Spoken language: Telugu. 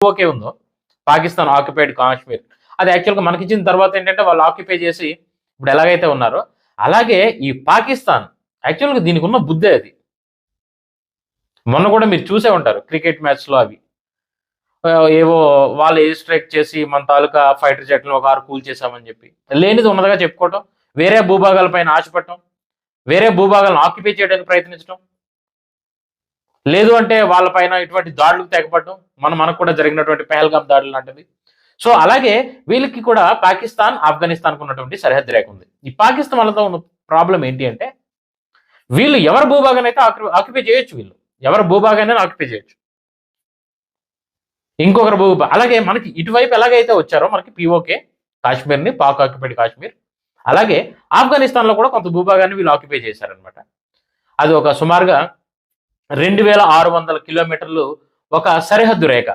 ఓకే ఉందో పాకిస్తాన్ ఆక్యుపైడ్ కాశ్మీర్, అది యాక్చువల్గా మనకిచ్చిన తర్వాత ఏంటంటే వాళ్ళు ఆక్యుపై చేసి ఇప్పుడు ఎలాగైతే ఉన్నారో అలాగే ఈ పాకిస్తాన్ యాక్చువల్గా దీనికి ఉన్న బుద్ధే అది. మొన్న కూడా మీరు చూసే ఉంటారు క్రికెట్ మ్యాచ్లో అవి ఏవో వాళ్ళు ఎయిర్ స్ట్రైక్ చేసి మన తాలూకా ఫైటర్ జెట్లను ఒక 6 కూల్ చేశామని చెప్పి లేనిది ఉన్నదిగా చెప్పుకోవటం, వేరే భూభాగాలపైన ఆశపడటం, వేరే భూభాగాలను ఆక్యుపై చేయడానికి ప్రయత్నించడం, లేదు అంటే వాళ్ళపైన ఇటువంటి దాడులకు తెగపడడం, మనకు కూడా జరిగినటువంటి పెహల్గాం దాడులు లాంటివి. సో అలాగే వీళ్ళకి కూడా పాకిస్తాన్, ఆఫ్ఘనిస్తాన్‌కు ఉన్నటువంటి సరిహద్దు రేఖ ఉంది. ఈ పాకిస్తాన్ వాళ్ళతో ఉన్న ప్రాబ్లమ్ ఏంటి అంటే, వీళ్ళు ఎవరి భూభాగాన్నైతే ఆక్యుపై చేయొచ్చు వీళ్ళు. ఎవరి భూభాగాన్నైనా ఆక్యుపై చేయొచ్చు. ఇంకొకరి అలాగే మనకి ఇటువైపు ఎలాగైతే వచ్చారో మనకి పీఓకే కాశ్మీర్‌ని, పాక్ ఆక్యుపైడ్ కాశ్మీర్, అలాగే ఆఫ్ఘనిస్తాన్‌లో కూడా కొంత భూభాగాన్ని వీళ్ళు ఆక్యుపై చేశారనమాట. అది ఒక సుమారుగా 2600 కిలోమీటర్లు ఒక సరిహద్దు రేఖ.